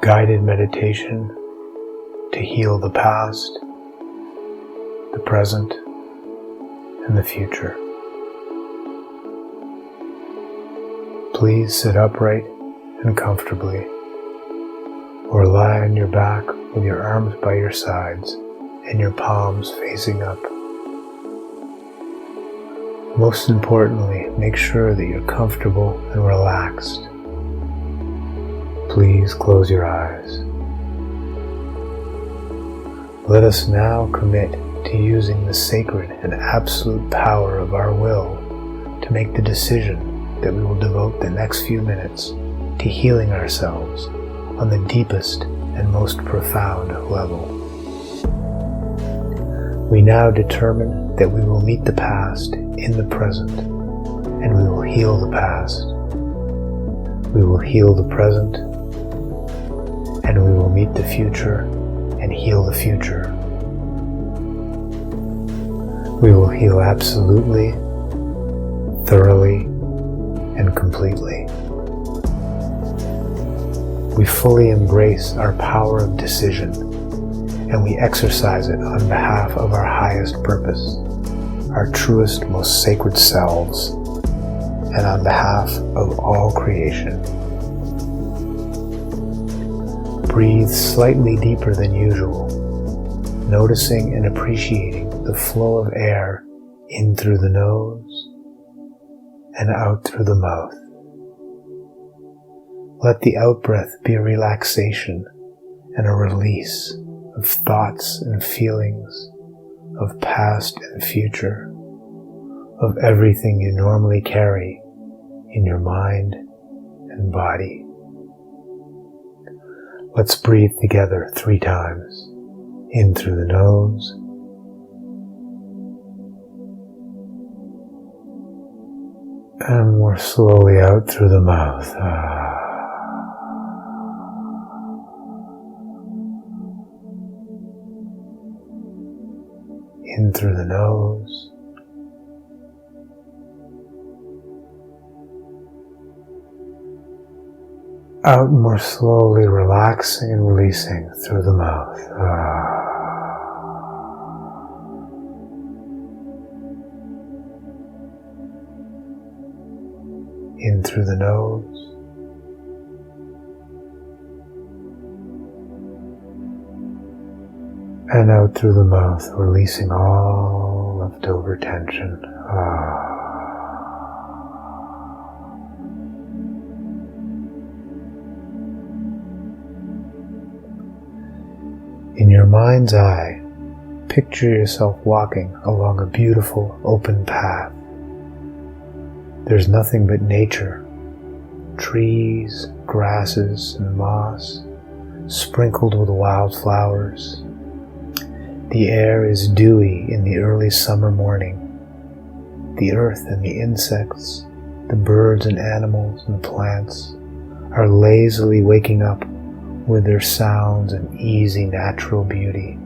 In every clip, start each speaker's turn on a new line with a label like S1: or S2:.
S1: guided meditation to heal the past, the present, and the future. Please sit upright and comfortably, or lie on your back with your arms by your sides and your palms facing up. Most importantly, make sure that you're comfortable and relaxed. Please close your eyes. Let us now commit to using the sacred and absolute power of our will to make the decision that we will devote the next few minutes to healing ourselves on the deepest and most profound level. We now determine that we will meet the past in the present, and we will heal the past. We will heal the present, and we will meet the future and heal the future. We will heal absolutely, thoroughly, and completely. We fully embrace our power of decision, and we exercise it on behalf of our highest purpose, our truest, most sacred selves, and on behalf of all creation. Breathe slightly deeper than usual, noticing and appreciating the flow of air in through the nose and out through the mouth. Let the out-breath be a relaxation and a release of thoughts and feelings, of past and future, of everything you normally carry in your mind and body. Let's breathe together 3 times, in through the nose, and more slowly out through the mouth. In through the nose, out more slowly, relaxing and releasing through the mouth. In through the nose, and out through the mouth, releasing all leftover tension. In your mind's eye, picture yourself walking along a beautiful open path. There's nothing but nature, trees, grasses, and moss, sprinkled with wildflowers. The air is dewy in the early summer morning. The earth and the insects, the birds and animals and plants are lazily waking up with their sounds and easy natural beauty.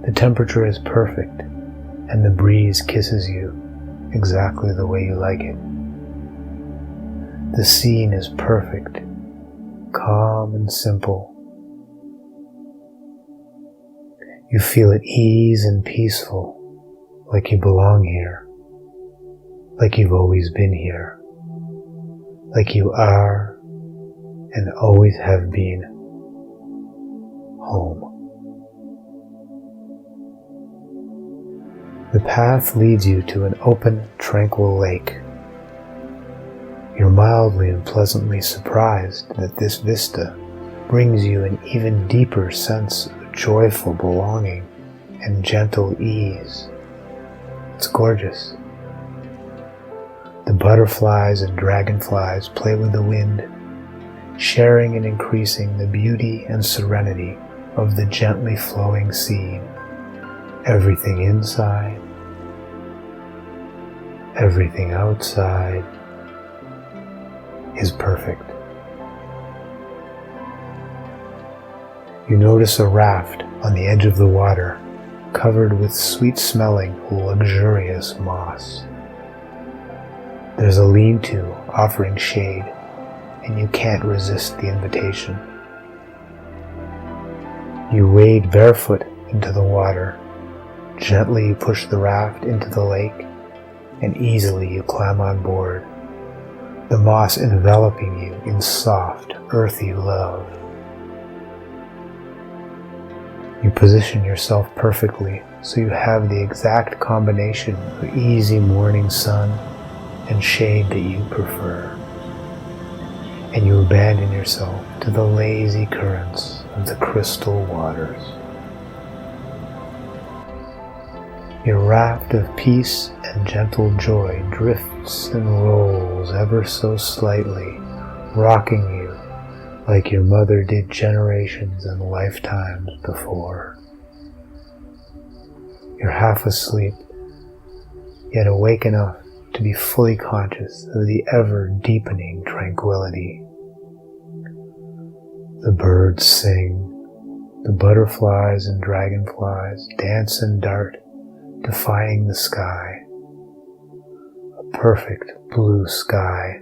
S1: The temperature is perfect, and the breeze kisses you exactly the way you like it. The scene is perfect, calm and simple. You feel at ease and peaceful, like you belong here, like you've always been here, like you are and always have been home. The path leads you to an open, tranquil lake. You're mildly and pleasantly surprised that this vista brings you an even deeper sense of joyful belonging and gentle ease. It's gorgeous. The butterflies and dragonflies play with the wind, sharing and increasing the beauty and serenity of the gently flowing scene. Everything inside, everything outside is perfect. You notice a raft on the edge of the water, covered with sweet-smelling, luxurious moss. There's a lean-to offering shade, and you can't resist the invitation. You wade barefoot into the water. Gently you push the raft into the lake, and easily you climb on board, the moss enveloping you in soft, earthy love. You position yourself perfectly so you have the exact combination of easy morning sun and shade that you prefer, and you abandon yourself to the lazy currents of the crystal waters. Your raft of peace and gentle joy drifts and rolls ever so slightly, rocking you like your mother did generations and lifetimes before. You're half asleep, yet awake enough to be fully conscious of the ever-deepening tranquility. The birds sing, the butterflies and dragonflies dance and dart, defying the sky. A perfect blue sky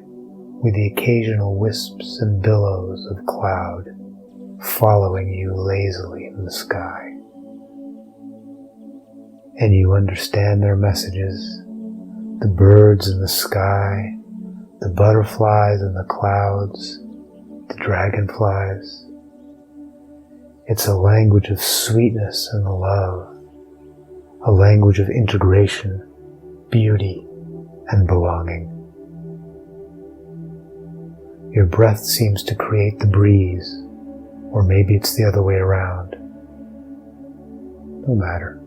S1: with the occasional wisps and billows of cloud following you lazily in the sky. And you understand their messages, the birds in the sky, the butterflies in the clouds, the dragonflies. It's a language of sweetness and love, a language of integration, beauty, and belonging. Your breath seems to create the breeze, or maybe it's the other way around. No matter.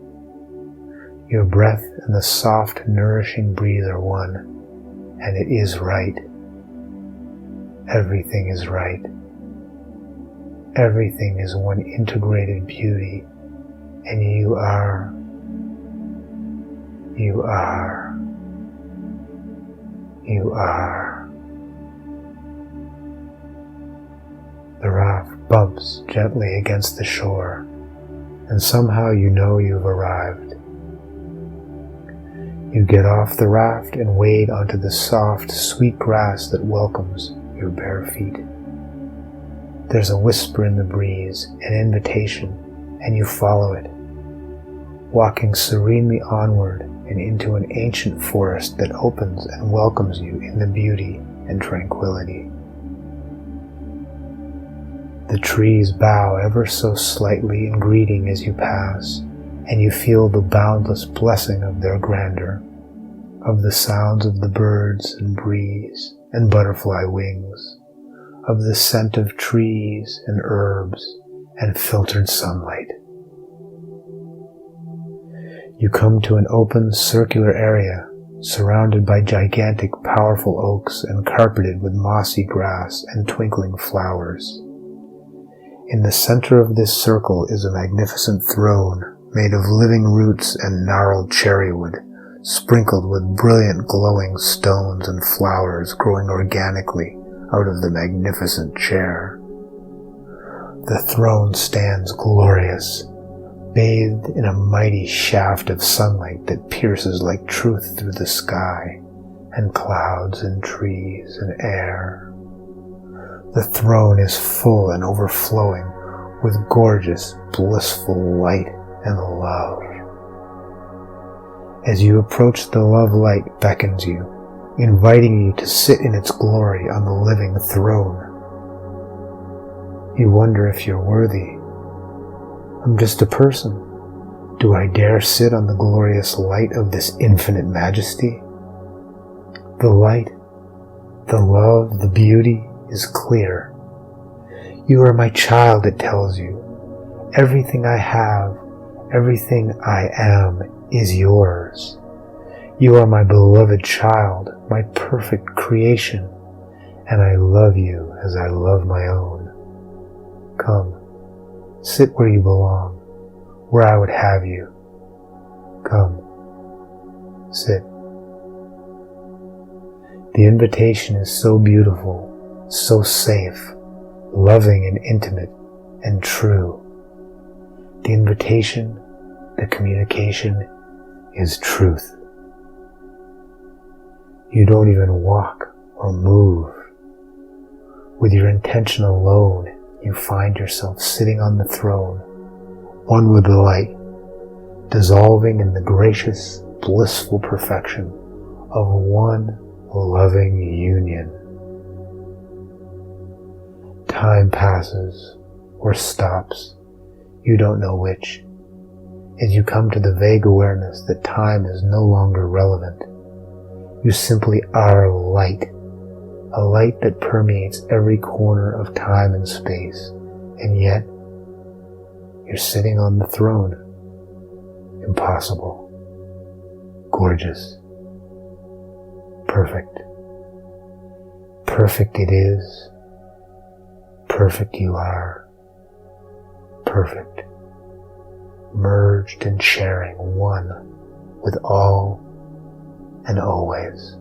S1: Your breath and the soft, nourishing breeze are one, and it is right. Everything is right. Everything is one integrated beauty, and you are. The raft bumps gently against the shore, and somehow you know you've arrived. You get off the raft and wade onto the soft, sweet grass that welcomes your bare feet. There's a whisper in the breeze, an invitation, and you follow it, walking serenely onward and into an ancient forest that opens and welcomes you in the beauty and tranquility. The trees bow ever so slightly in greeting as you pass, and you feel the boundless blessing of their grandeur, of the sounds of the birds and breeze and butterfly wings, of the scent of trees and herbs and filtered sunlight. You come to an open circular area surrounded by gigantic powerful oaks and carpeted with mossy grass and twinkling flowers. In the center of this circle is a magnificent throne made of living roots and gnarled cherrywood, sprinkled with brilliant glowing stones and flowers growing organically out of the magnificent chair. The throne stands glorious, bathed in a mighty shaft of sunlight that pierces like truth through the sky and clouds and trees and air. The throne is full and overflowing with gorgeous, blissful light and love. As you approach, the love light beckons you, inviting you to sit in its glory on the living throne. You wonder if you're worthy. I'm just a person. Do I dare sit on the glorious light of this infinite majesty? The light, the love, the beauty is clear. You are my child, it tells you. Everything I have, everything I am is yours. You are my beloved child, my perfect creation, and I love you as I love my own. Come, sit where you belong, where I would have you. Come, sit. The invitation is so beautiful, so safe, loving and intimate and true. The invitation, the communication is truth. You don't even walk or move. With your intention alone, you find yourself sitting on the throne, one with the light, dissolving in the gracious, blissful perfection of one loving union. Time passes or stops, you don't know which, as you come to the vague awareness that time is no longer relevant. You simply are light, a light that permeates every corner of time and space, and yet you're sitting on the throne. Impossible. Gorgeous. Perfect. Perfect it is. Perfect you are. Perfect. Merged and sharing one with all and always.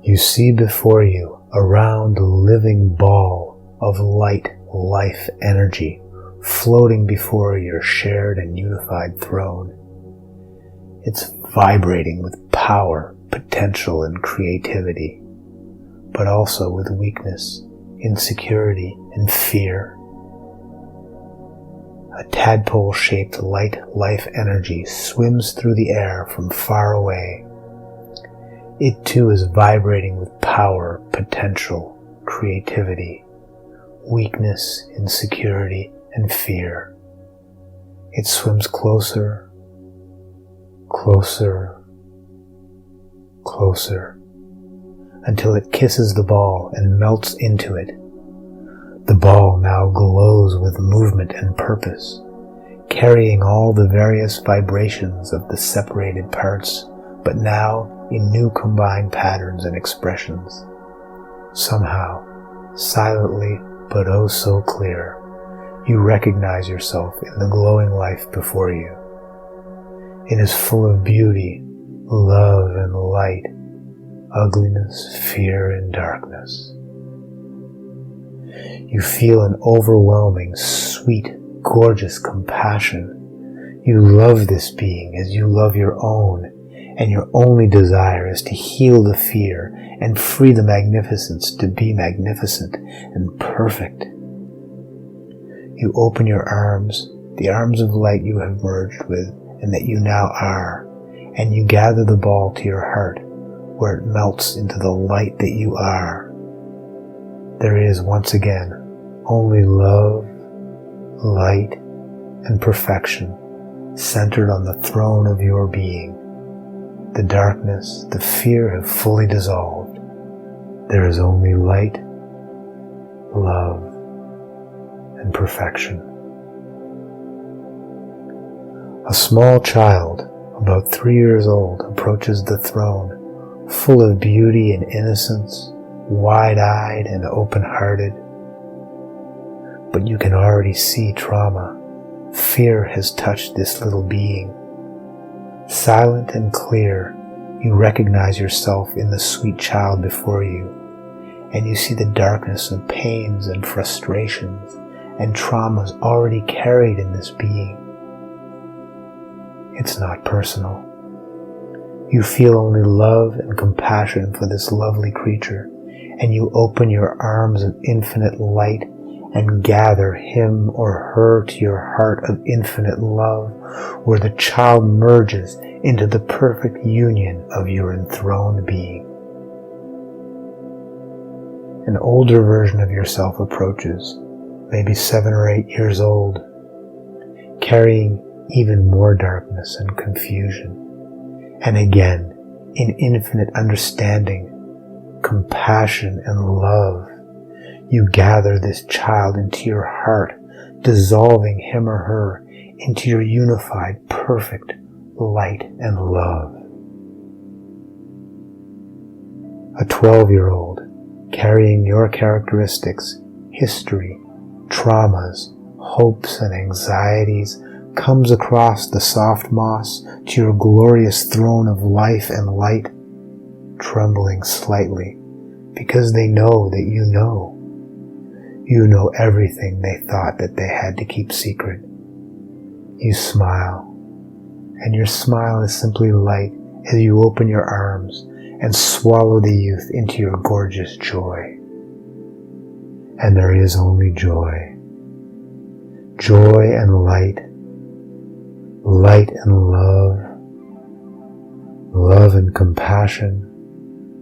S1: You see before you a round living ball of light, life energy floating before your shared and unified throne. It's vibrating with power, potential, and creativity, but also with weakness, insecurity, and fear. A tadpole-shaped light life energy swims through the air from far away. It too is vibrating with power, potential, creativity, weakness, insecurity, and fear. It swims closer, closer, closer, until it kisses the ball and melts into it. The ball now glows with movement and purpose, carrying all the various vibrations of the separated parts, but now in new combined patterns and expressions. Somehow, silently but oh so clear, you recognize yourself in the glowing life before you. It is full of beauty, love, and light, ugliness, fear, and darkness. You feel an overwhelming, sweet, gorgeous compassion. You love this being as you love your own, and your only desire is to heal the fear and free the magnificence to be magnificent and perfect. You open your arms, the arms of light you have merged with and that you now are, and you gather the ball to your heart, where it melts into the light that you are. There is once again only love, light, and perfection centered on the throne of your being. The darkness, the fear have fully dissolved. There is only light, love, and perfection. A small child, about 3 years old, approaches the throne, full of beauty and innocence, wide-eyed and open-hearted. But you can already see trauma. Fear has touched this little being. Silent and clear, you recognize yourself in the sweet child before you, and you see the darkness of pains and frustrations and traumas already carried in this being. It's not personal. You feel only love and compassion for this lovely creature, and you open your arms of infinite light and gather him or her to your heart of infinite love, where the child merges into the perfect union of your enthroned being. An older version of yourself approaches, maybe 7 or 8 years old, carrying even more darkness and confusion. And again, in infinite understanding, compassion, and love, you gather this child into your heart, dissolving him or her into your unified, perfect light and love. A 12-year-old, carrying your characteristics, history, traumas, hopes, and anxieties, comes across the soft moss to your glorious throne of life and light, trembling slightly, because they know that you know. You know everything they thought that they had to keep secret. You smile, and your smile is simply light as you open your arms and swallow the youth into your gorgeous joy. and there is only joy. Joy and light, light and love, love and compassion,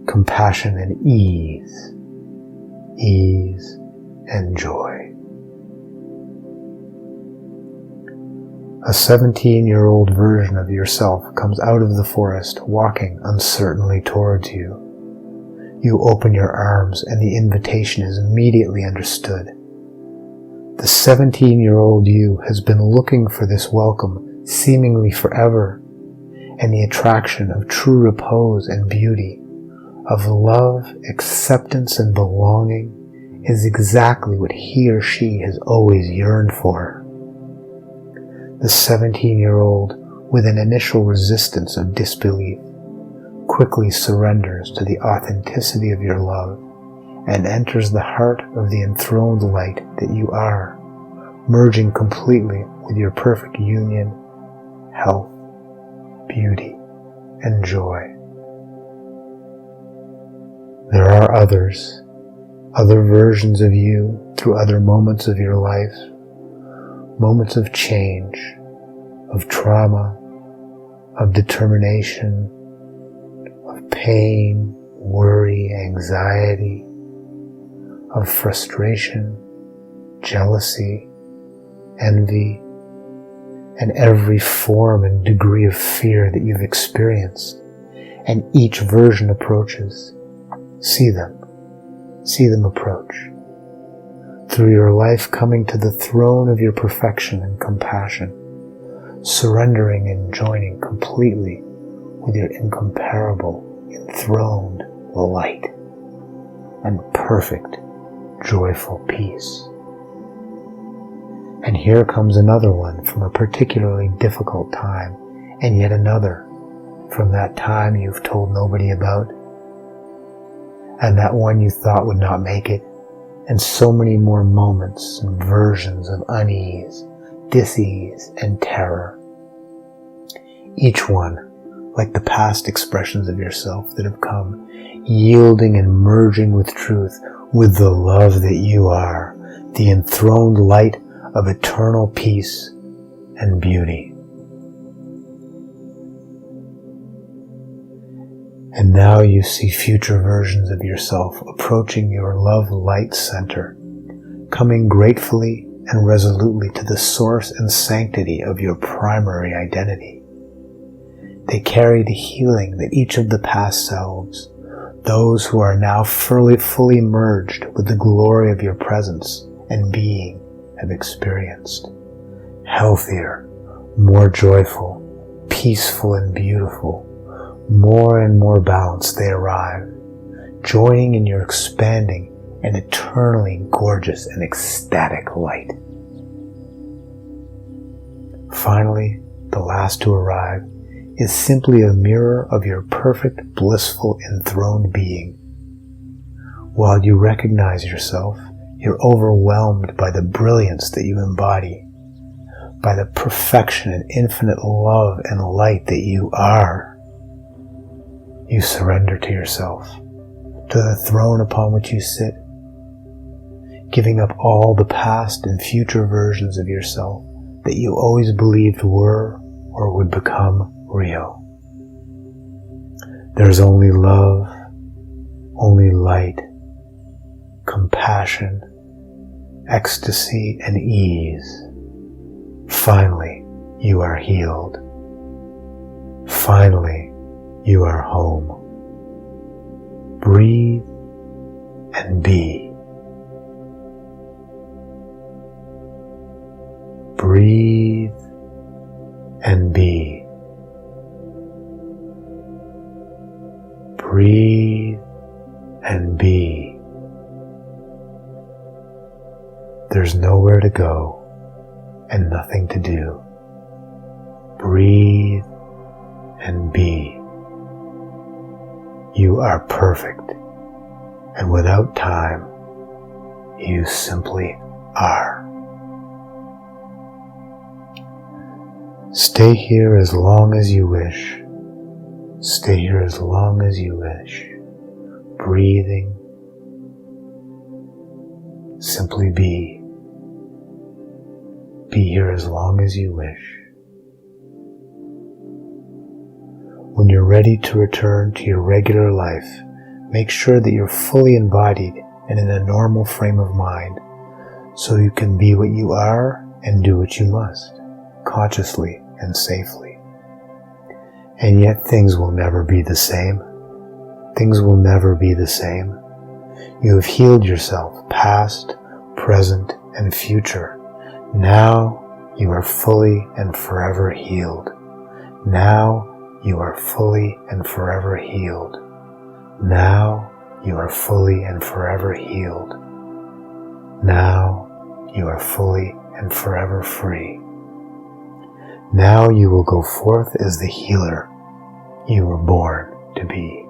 S1: compassion and ease, ease and joy. A 17-year-old version of yourself comes out of the forest, walking uncertainly towards you. You open your arms and the invitation is immediately understood. The 17-year-old you has been looking for this welcome seemingly forever, and the attraction of true repose and beauty, of love, acceptance, and belonging is exactly what he or she has always yearned for. The 17-year-old, with an initial resistance of disbelief, quickly surrenders to the authenticity of your love and enters the heart of the enthroned light that you are, merging completely with your perfect union, health, beauty, and joy. There are others, other versions of you through other moments of your life, moments of change, of trauma, of determination, of pain, worry, anxiety, of frustration, jealousy, envy, and every form and degree of fear that you've experienced, and each version approaches. See them approach. Through your life coming to the throne of your perfection and compassion, surrendering and joining completely with your incomparable, enthroned light and perfect, joyful peace. And here comes another one from a particularly difficult time, and yet another from that time you've told nobody about, and that one you thought would not make it, and so many more moments and versions of unease, dis-ease, and terror. Each one, like the past expressions of yourself that have come, yielding and merging with truth, with the love that you are, the enthroned light of eternal peace and beauty. And now you see future versions of yourself approaching your love light center, coming gratefully and resolutely to the source and sanctity of your primary identity. They carry the healing that each of the past selves, those who are now fully merged with the glory of your presence and being, have experienced. Healthier, more joyful, peaceful and beautiful, more and more balanced they arrive, joining in your expanding and eternally gorgeous and ecstatic light. Finally, the last to arrive is simply a mirror of your perfect, blissful, enthroned being. While you recognize yourself, you're overwhelmed by the brilliance that you embody, by the perfection and infinite love and light that you are. You surrender to yourself, to the throne upon which you sit, giving up all the past and future versions of yourself that you always believed were or would become real. There's only love, only light, compassion, ecstasy, and ease. Finally, you are healed. Finally, you are home. Breathe and be. Breathe and be. Breathe and be. There's nowhere to go and nothing to do. Breathe and be. You are perfect, and without time, you simply are. Stay here as long as you wish. Stay here as long as you wish, breathing Simply be. Be here as long as you wish. When you're ready to return to your regular life, make sure that you're fully embodied and in a normal frame of mind, so you can be what you are and do what you must, consciously and safely. And yet things will never be the same. Things will never be the same. You have healed yourself, past, present, and future. Now you are fully and forever healed. Now you are fully and forever healed. Now you are fully and forever healed. Now you are fully and forever free. Now you will go forth as the healer you were born to be.